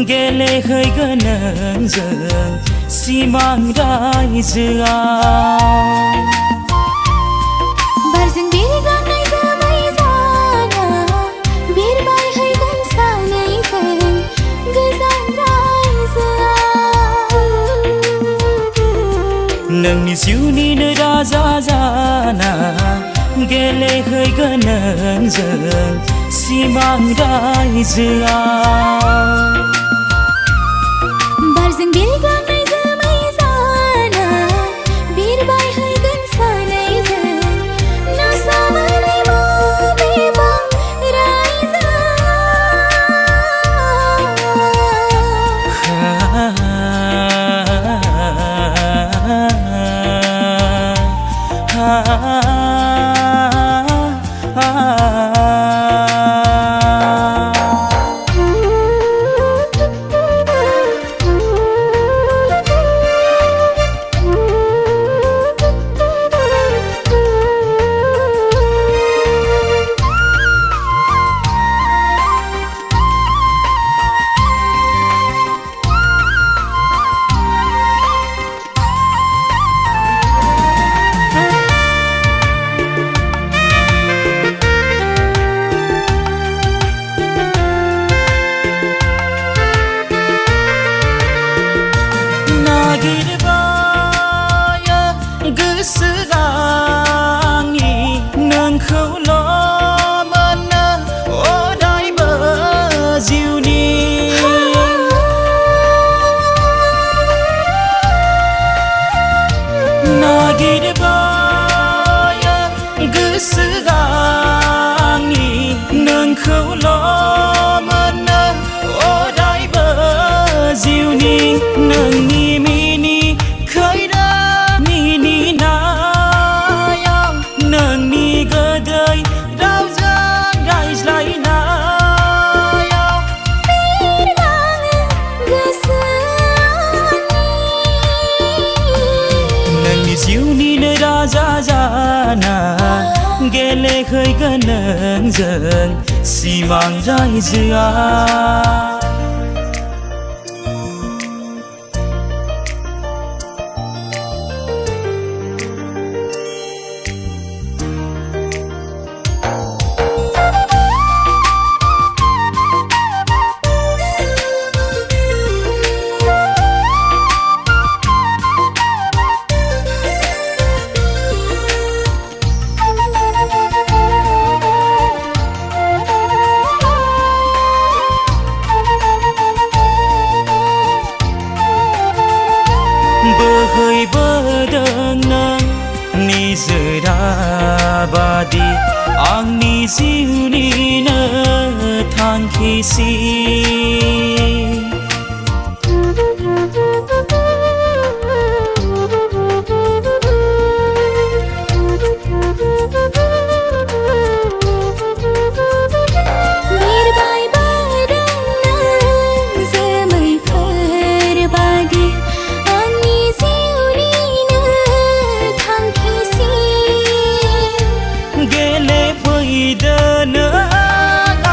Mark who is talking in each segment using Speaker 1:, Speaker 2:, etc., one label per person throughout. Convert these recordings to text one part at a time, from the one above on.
Speaker 1: गेलेहैगोन जों सिमां रायजोआव
Speaker 2: बारजों बिरगानाय जोमै जाना बिरबायहैगोन सानैजों गोजान रायजोआव
Speaker 1: नोंनि जिउनिनो राजा जाना गेलेहैगोन जों सिमां रायजोआव
Speaker 2: बारजों बिरगानाय जोमै जाना बिरबायहैगोन सानैजों नासाबोरै बबेबां
Speaker 1: गोसोआ आंनि नोंखौल' मोननो अरायबो जिउनि नागिरबाय गोसोआ आंनि नोंखौल' मोननो अरायबो जिउनि नोंनि मिनि खैरा मिनिनायाव नोंनि गोदै रावजों रायज्लायनायाव
Speaker 2: बिरलाङो गोसोआनि
Speaker 1: नोंनि जिउनिनो राजा जाना गेलेहैगोन जों सिमां रायजोआव बोहैबोदों नों निजोरा बादि आंनि जिउनिनो थांखिसिम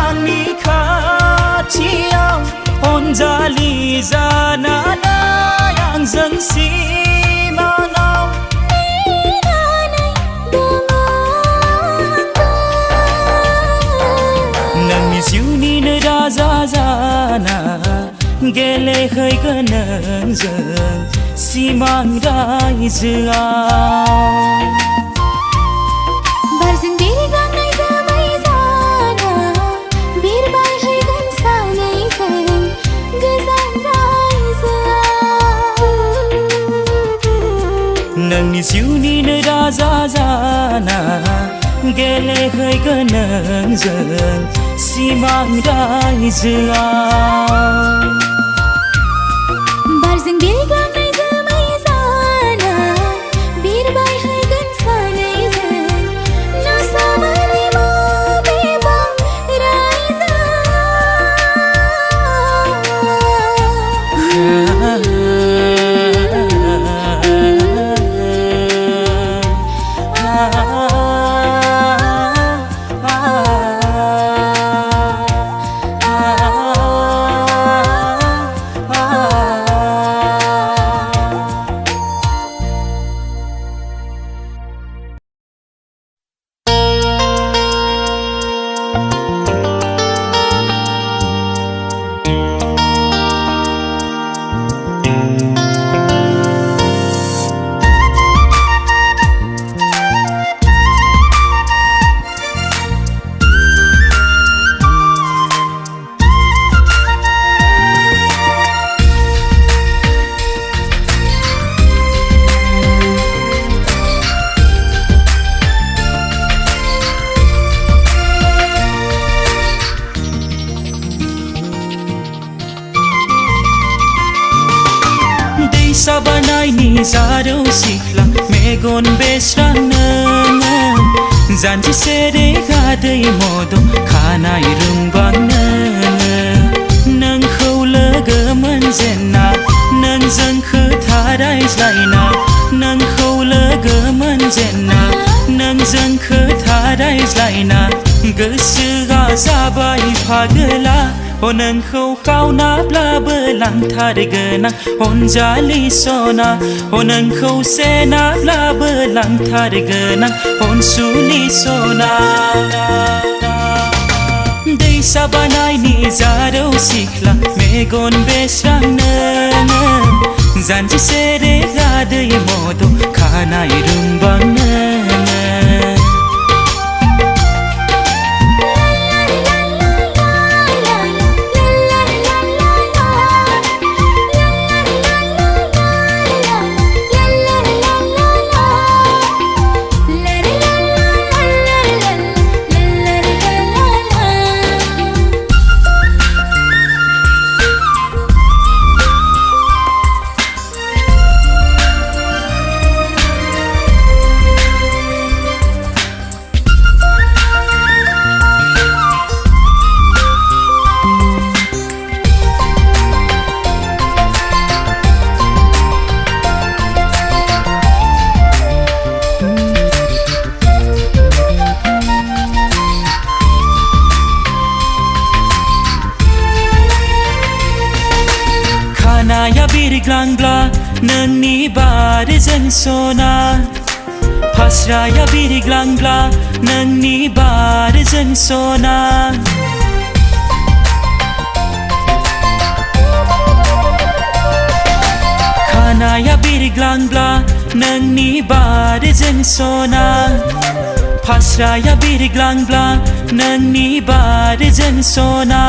Speaker 1: आंनि खाथियाव अनजालि जानानै आंजों सिमाङाव
Speaker 2: नेनानै दङ
Speaker 1: नोंनि जिउनिनो राजा जाना गेलेहैगोन जों सिमां रायजोआव
Speaker 2: बारजों बिरगानाय जोमै जाना बिरबायहैगोन सानैजों गोजान रायजोआव
Speaker 1: नोंनि जिउनिनो राजा जाना गेलेहैगोन जों सिमां रायजोआव
Speaker 2: बारजों बिरगानाय जोमै जाना बिरबायहैगोन सानैजों नासाबोरै बबेबां रायजोआव
Speaker 1: दैसा बानायनि जारौ सिख्ला मेगन बेस्रां नोङो जानजि सेरे गादै मद' खानाय रुंबां नोङो नोंखौ लोगो मोनजेन्ना नोंजों खोथा रायज्लायना नोंखौ लोगो मोनजेन्ना नोंजों खोथा रायज्लायना गोसोआ जाबाय फागोला नोंखौ खावनाब्लाबो लांथारगोन आं अनजालि सना नोंखौ सेनाब्लाबो लांथारगोन आं अनसुलि सना दैसा बानायनि जारौ सिख्ला मेगन बेस्रां नोङो जानजि सेरे गादै मद' खानाय रुंबां नोङो खानाया बिरग्लांग्ला नोंनि बारजों सना फास्राया बिरग्लांग्ला नोंनि बारजों सना खानाया बिरग्लांग्ला नोंनि बारजों सना फास्राया बिरग्लांग्ला नोंनि बारजों सना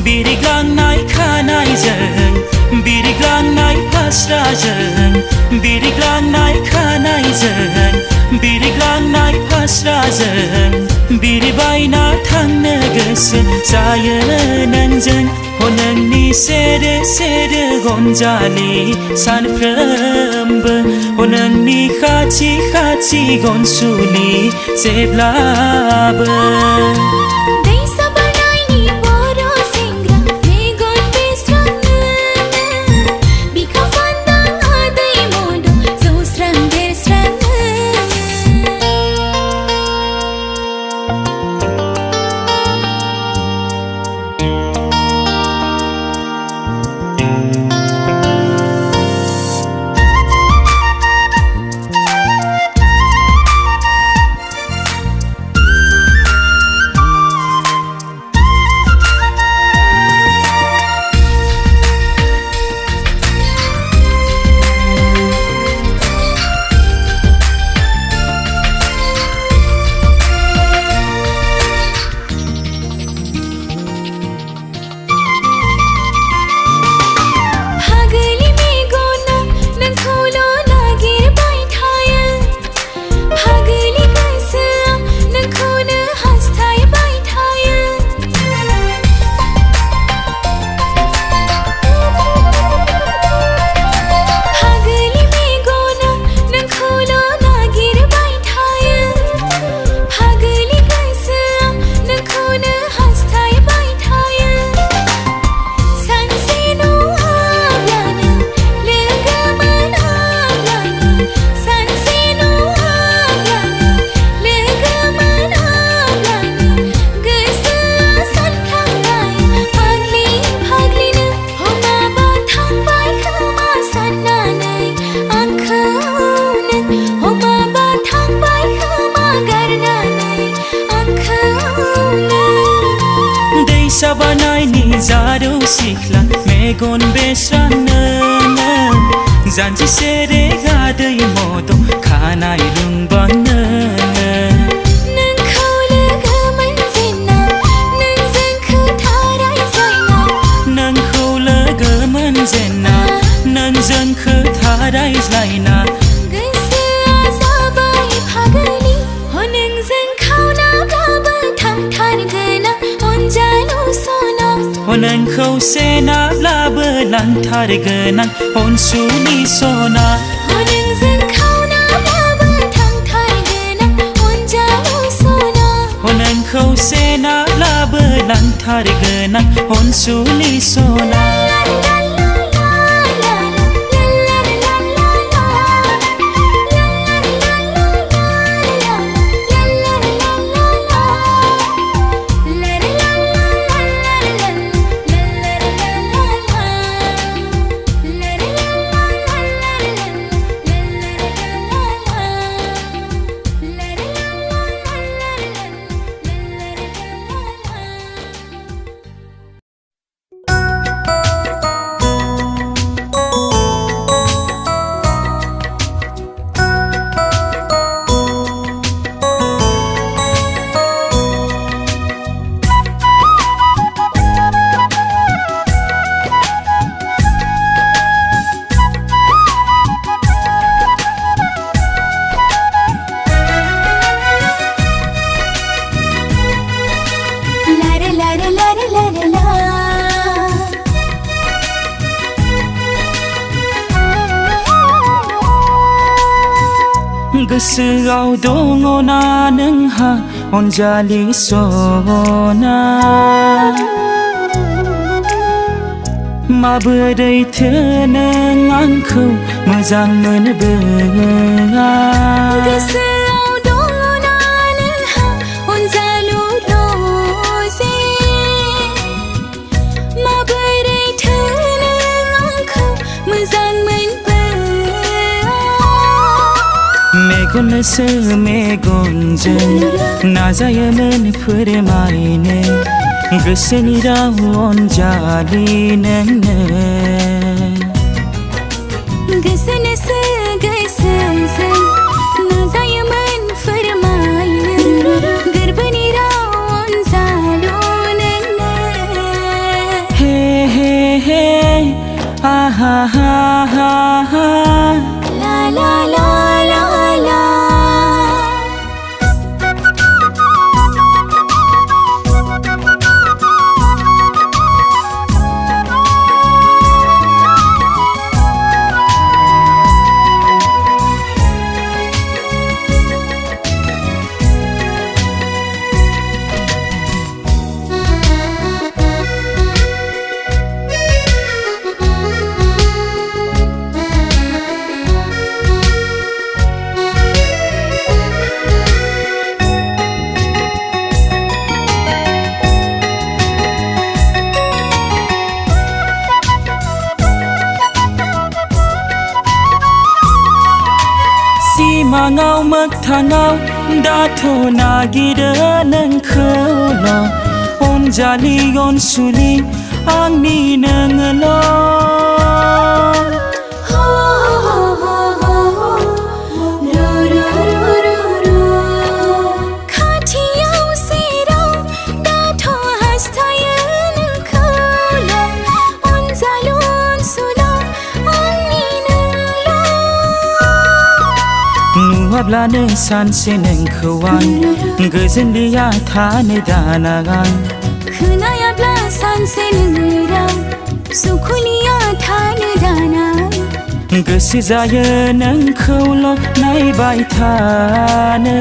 Speaker 1: बिरग्लांनाय खानायजों बिरग्लांनाय फास्राजों बिरग्लांनाय खानायजों बिरग्लांनाय फास्राजों बिरबायना थांनो गोसो जायो नोंजों नोंनि सेरे सेरे अनजालि सानफ्रोमबो नोंनि खाथि खाथि अनसुलि जेब्लाबो दैसा बानायनि जारौ सिख्ला मेगन बेस्रां नोङो जानजि सेरे गादै मद' खानाय रुंबां नोङो
Speaker 2: नोंखौ लोगो मोनजेन्ना नोंजों खोथा रायज्लायना
Speaker 1: नोंखौ लोगो मोनजेन्ना नोंजों खोथा रायज्लायना
Speaker 2: गोसोआ जाबाय फागोलि नोंजों खावनाब्लाबो थांथारगोन आं अनजालु सना
Speaker 1: नोंखौ खौसेनाब्लाबो लांथारगोन आं अनसुलि सना
Speaker 2: नोंजों खावनाब्लाबो थांथारगोन आं अनजालु सना
Speaker 1: नों खौसेनाब्लाबो लांथारगोन आं अनसुलि सना गोसोआव दङना नोंहा अनजालि सना माबोरैथो नों आंखौ मोजां मोनबोआ
Speaker 2: गोसोआव दङना नोंहा अनजालु रजे माबोरैथो नों आंखौ मोजां
Speaker 1: मेगनसो मेगनजों नाजायोमोन फोरमायनो गोसोनि राव अनजालि नोंनो
Speaker 2: गोसोनोसो गोसोजों नाजायोमोन फोरमायनो गोरबोनि राव अनजालु नोंनो
Speaker 1: हे हे हे आहा हा हा हा
Speaker 2: ला ला ला सिमाङाव मोगथाङाव दाथ' नागिरो नोंखौल' अनजालि अनसुलि आंनि नोङोल' खाथियाव सेराव दाथ' हास्थायो नोंखौल' अनजालु अनसुला आंनि
Speaker 1: नुवाब्लानो सानसे नोंखौ आं गोजोनलिया थानो दाना आं
Speaker 2: खोनायाब्ला सानसे नोंनि राव सुखुलिया थानो दाना
Speaker 1: गोसो जायो नोंखौल' नायबाय थानो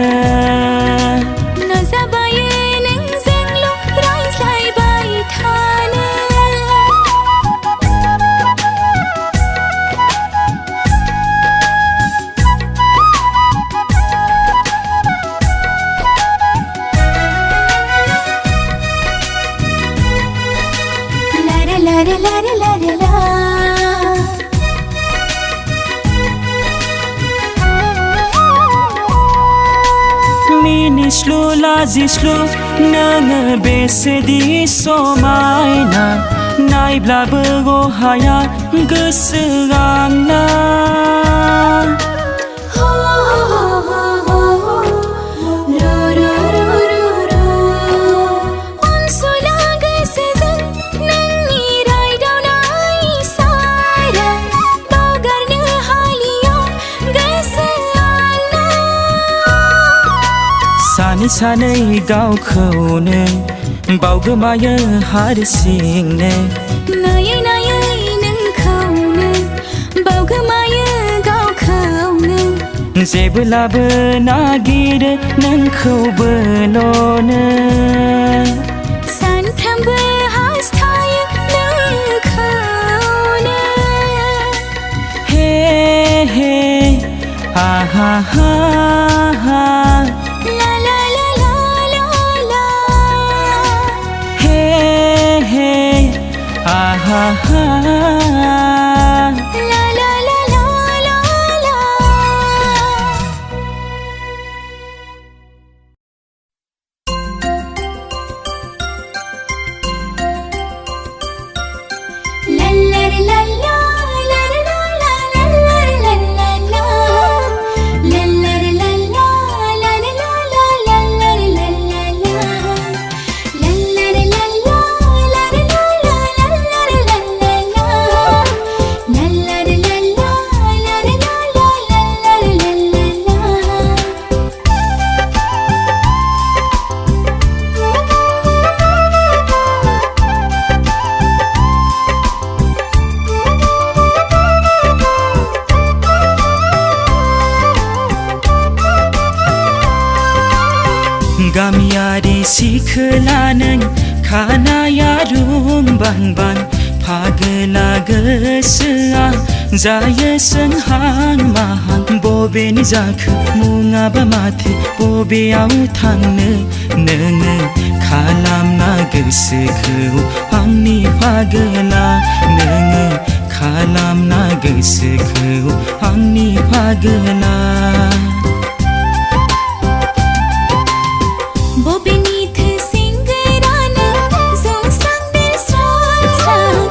Speaker 2: नाजाबायो नोंजोंल' रायज्लायबाय थानो
Speaker 1: मिनिस्लु लाजिस्लु नोङो बेसेदि समायना नायब्लाबो अहाया गोसो आंना सानै सानै गावखौनो बावगोमायो हारसिंनो
Speaker 2: नायै नायै नोंखौनो बावगोमायो गावखौनो
Speaker 1: जेब्लाबो नागिरो नोंखौबोल'नो
Speaker 2: सानफ्रोमबो हास्थायो नोंखौनो
Speaker 1: हे हे आहा हा हा
Speaker 2: ला ला ला ला ला ला
Speaker 1: हे हे आहा हा
Speaker 2: ला ला ला ला ला ला लल्लर लल्ला लर ला ला लल्लर लल्ला ला लल्लर लल्ला लर ला ला लल्लर लल्ला ला लल्लर लल्ला लर ला ला लल्लर लल्ला ला लल्लर लल्ला लर ला ला लल्लर लल्ला ला
Speaker 1: गामियारि सिखोला नों खानाया रुंबांबां फागोला गोसोआ जायो सोंहां माहां बबेनि जाखो मुङाबा माथो बबेयाव थांनो नोङो खालामना गोसोखौ आंनि फागोला नोङो खालामना गोसोखौ आंनि फागोला
Speaker 2: बबेनिथो सिंगोरानो जौस्रांदेर स्रां स्रां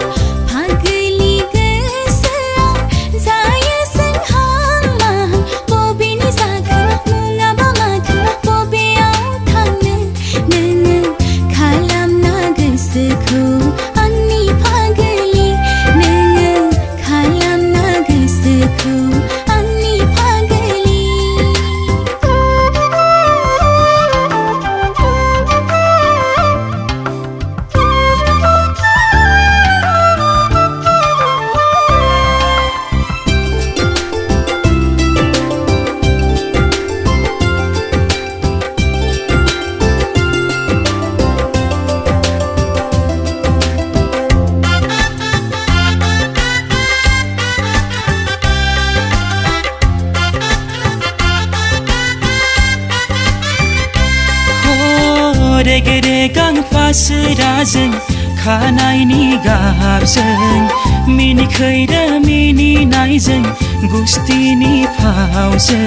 Speaker 2: फागोलि गोसोआ जायो सोंहां माहां बबेनि जाखो मुङाबा माथो बबेयाव थांनो नोङो खालामना गोसोखौ आंनि फागोलि नोङो खालामना गोसोखौ आंनि फागोलि
Speaker 1: रेगे रेगां फासोराजों खानायनि गाबजों मिनिखैरो मिनिनायजों गुस्थिनि फावजों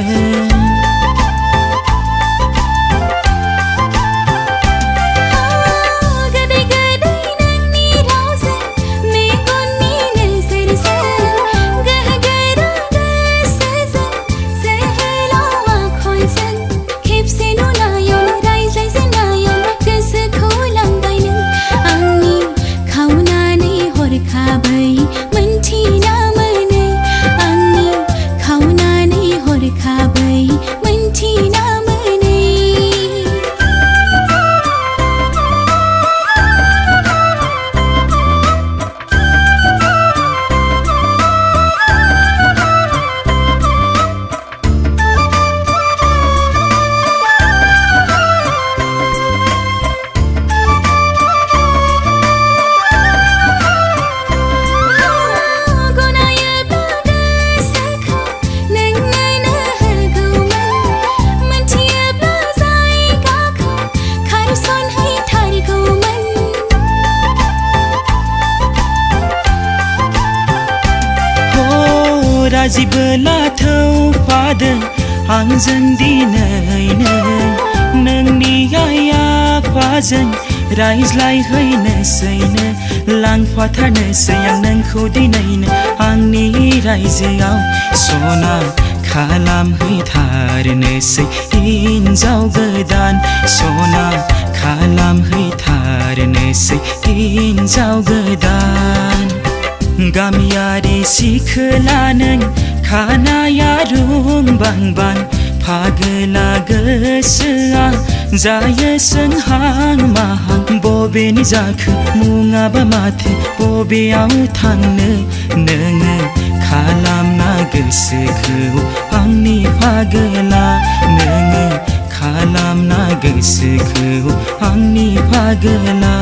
Speaker 1: गोदै गोदै नोंनि रावजों मेगननि नोजोरजों गोहोगोरा गोसोजों जोहोलाव आखलजों खेबसे नुनायावनो रायज्लायजेननायावनो गोसोखौ लांबाय नों आंनि खावनानै हरखाबै मोनथिना मोनै आंनि खावनानै हरखाबै मोनथिना मोनै गनायोब्ला गोसोखौ नोंनोनो होगौमोन मोनथियोब्ला जायगाखौ खारसनहैथारगौमोन राजिबोला थौफादों आंजों दिनैनो नोंनि आइ आफाजों रायज्लायहैनोसैनो लांफाथारनोसै आं नोंखौ दिनैनो आंनि रायजोआव सना खालामहैथारनोसै हिन्जाव गोदान सना खालामहैथारनोसै हिन्जाव गोदान गामियारि सिखोला नों खानाया रुंबांबां फागोला गोसोआ जायो सोंहां माहां बबेनि जाखो मुङाबा माथो बबेयाव थांनो नोङो खालामना गोसोखौ आंनि फागोला नोङो खालामना गोसोखौ आंनि फागोला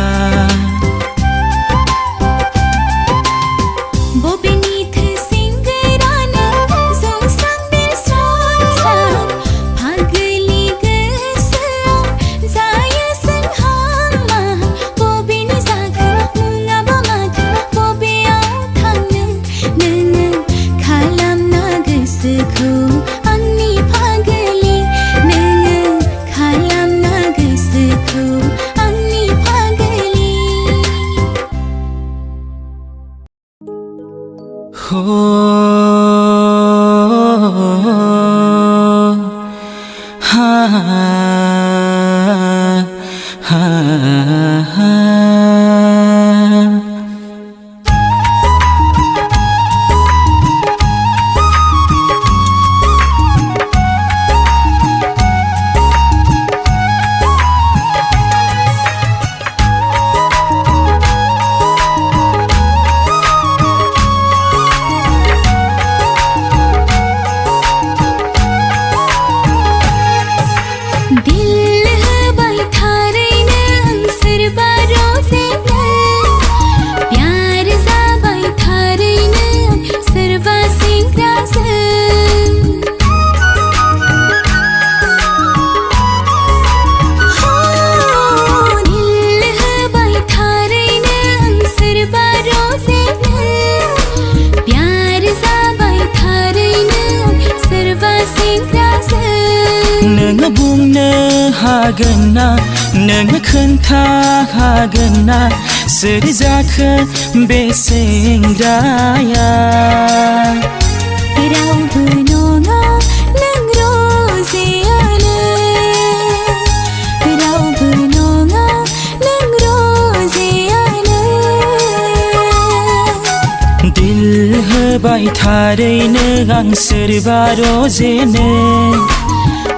Speaker 1: नोङो बुंनो हागोन ना नोङो खोन्था हागोन ना सोर जाखो बे सेंग्राया
Speaker 2: रावबो नङा नों रजेयानो रावबो नङा नों रजेयानो
Speaker 1: दिल होबाय थारैनो आं सोरबा रजेनो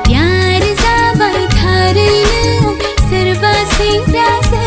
Speaker 2: प्यार जाबाय थारैनो सोरबा सेंग्राजों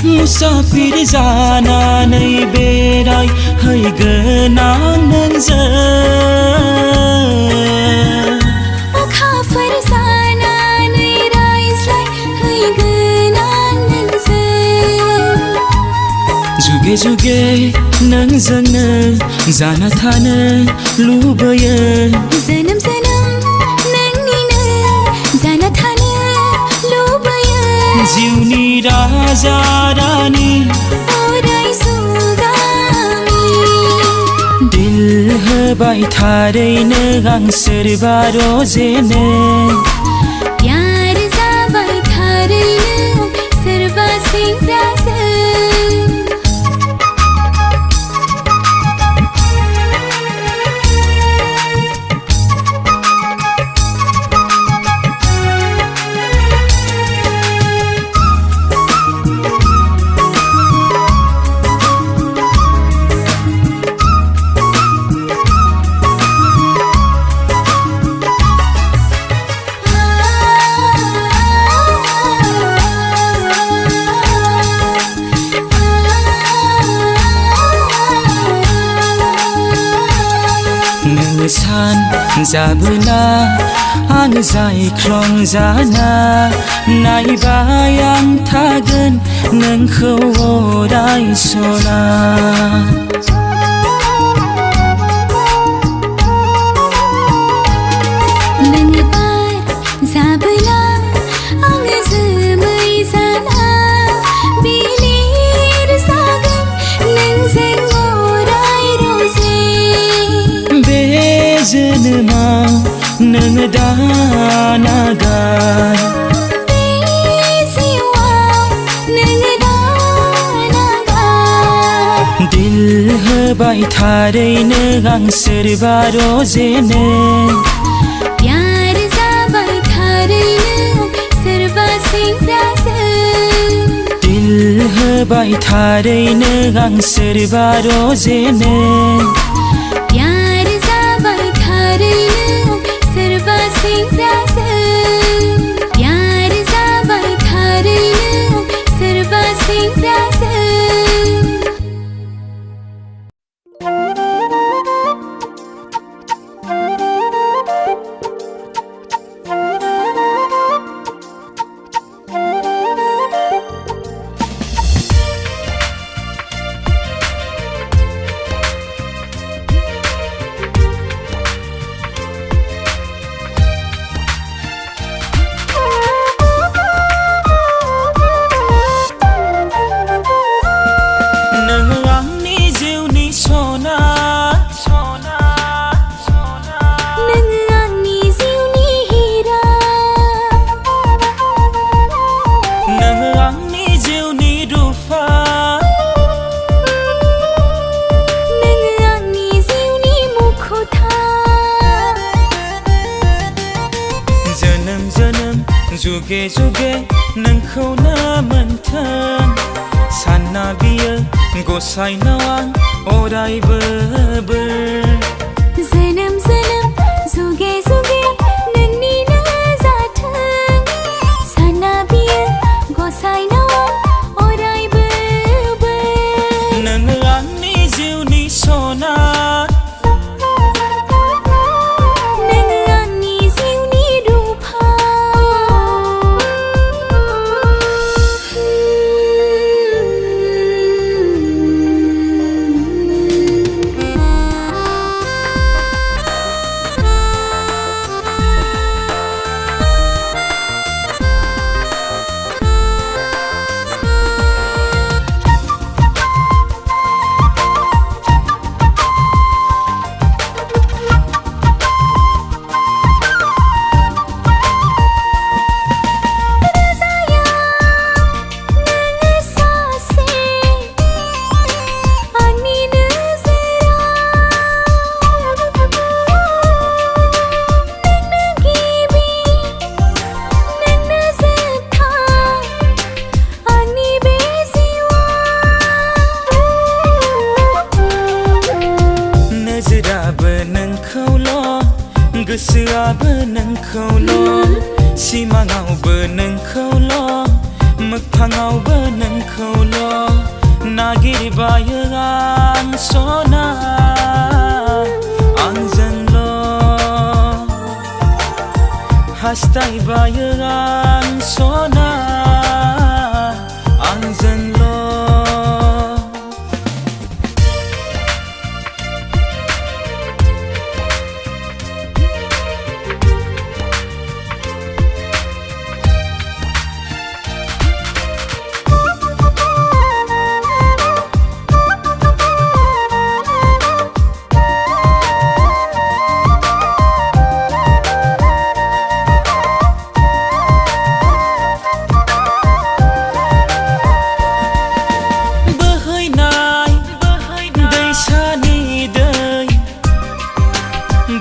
Speaker 1: मुसाफिर जानानै बेराय हैगोन आं नोंजों
Speaker 2: अखाफोर जानानै रायज्लाय हैगोन आं नोंजों
Speaker 1: जुगे जुगे नोंजोंनो जाना थानो लुबैयो
Speaker 2: जोनोम जोनोम नोंनिनो जाना थानो लुबैयो
Speaker 1: जिउनि राजा रानी
Speaker 2: अराय जुगामि
Speaker 1: दिल होबाय थारैनो आं सोरबा रजेनो
Speaker 2: प्यार जाबाय थारैनो सोरबा सेंग्राजों
Speaker 1: सान जाबोला आं जायख्लं नायबाय आं थागोन नोंखौ अराय सना नोङो दा नागार
Speaker 2: बे जिउआव नोङो दा नागार
Speaker 1: दिल होबाय थारैनो आं सोरबा रजेनो
Speaker 2: प्यार जाबाय थारैनो सोरबा सेंग्राजों
Speaker 1: दिल होबाय थारैनो आं सोरबा रजेनो
Speaker 2: प्यार जाबाय थारैनो सोरबा सेंग्राजों प्यार जाबाय थारैनो सोरबा सेंग्राजों
Speaker 1: नोङो आंनि जिउनि सना
Speaker 2: नोङो आंनि जिउनि हिरा
Speaker 1: नोङो आंनि जिउनि रुफा
Speaker 2: नोङो आंनि जिउनि मुखुथा
Speaker 1: जोनोम जोनोम जुगे जुगे नोंखौनो मोनथों सानना बियो गसाइनाव आं अरायबो बोर
Speaker 2: जोनोम जोनोम जुगे जुगे नोंनिनो जाथों साना बियो गसाइनाव अरायबो बोर
Speaker 1: नोङो आंनि जिउनि सना
Speaker 2: नोङो आंनि जिउनि रुफा
Speaker 1: नोजोराबो नोंखौल' गोसोआबो नोंखौल' सिमाङावबो नोंखौल' मोगथाङावबो नोंखौल' नागिरबायो आं सना आंजोंल' हास्थायबायो आं सना आंजोंल'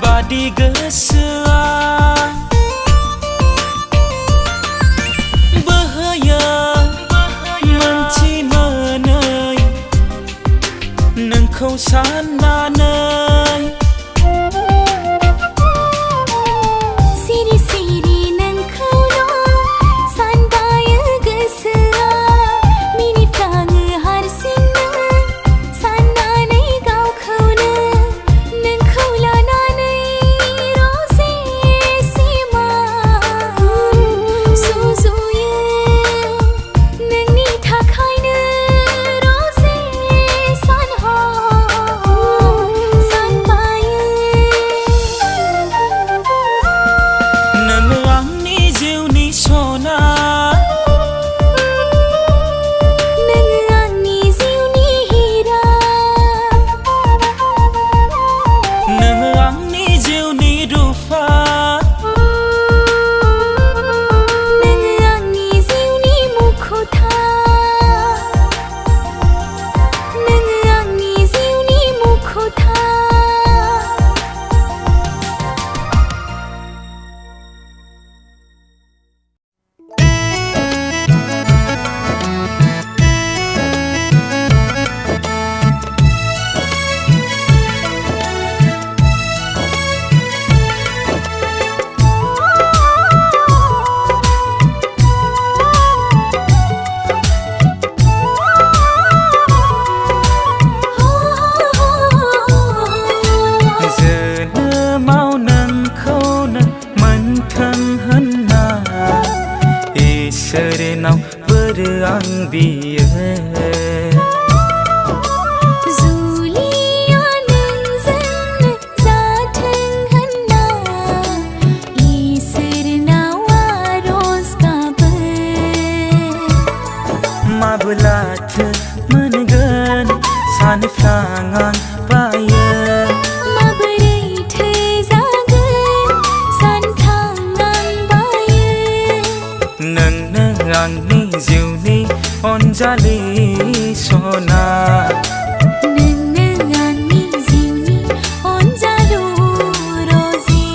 Speaker 1: बादि गोसोआ बोहैयो मोनथि मोनै नोंखौ साननानै
Speaker 2: सिरि सिरि नोंखौल' सानबायो गोसोआ मिनिफ्लाङो हारसिंनो साननानै गावखौनो नोंखौ लानानै रजे सिमा सुजुयो नोंनि थाखायनो रजे सान हर
Speaker 1: सना
Speaker 2: नोंनो आंनि जिउनि अनजालु रजे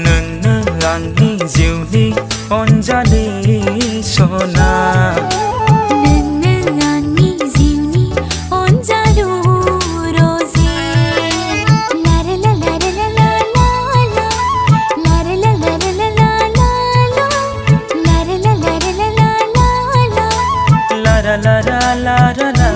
Speaker 1: नोंनो आंनि जिउनि अनजालि सना
Speaker 2: नोंनो आंनि जिउनि अनजालु रजे लारे ला लारे ला ला ला लारे ला लारे ला ला ला लारे ला लारे ला ला ला
Speaker 1: ला ला ला ला ला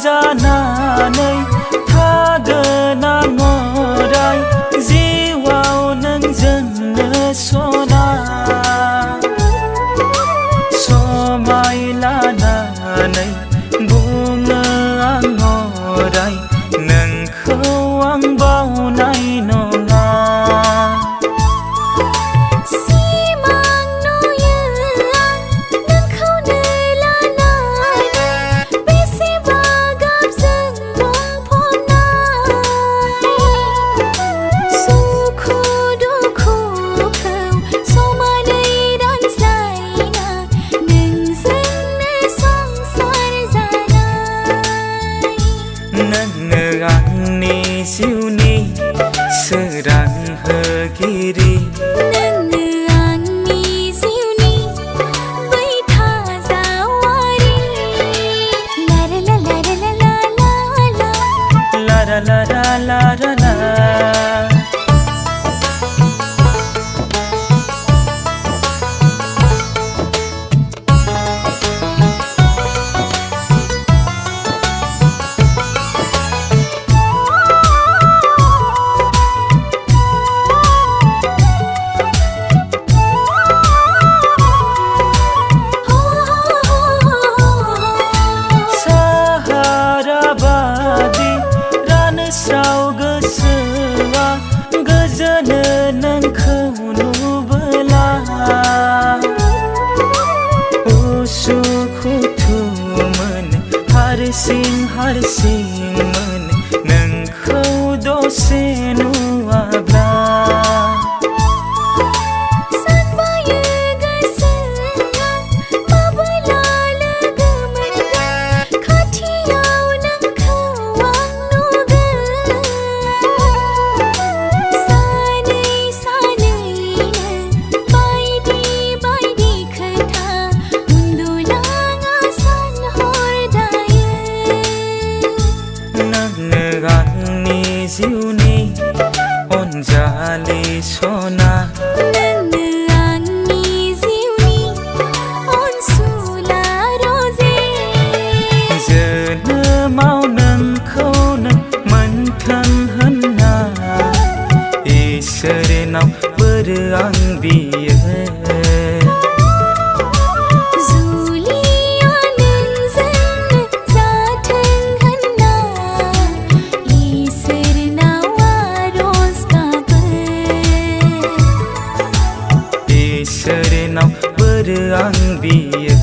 Speaker 1: जानानै थागोन आं अराय जिउआव नोंजोंनो सना समाय लानानै बुङो आं अराय नोंखौ आं बावनाय नङा नोंनो आंनि जिउनि सोरां होगिरि
Speaker 2: नोंनो आंनि जिउनि बै थाजावारि लारे ला लारे ला ला ला
Speaker 1: ला ला ला ला ला रानस्राव गोसोआ गोजोनो नोंखौ नुबोला उसुखुथु मोनो हारसिं मोनो नोंखौ दसे नुवाब्ला आंनि जिउनि अनजालि सना
Speaker 2: नोंनो आंनि जिउनि अनसुला रजे
Speaker 1: जोनोमाव नोंखौनो मोनथों होनना इसोरनाव बोर आं बियो इसोरनाव बोर आं बियो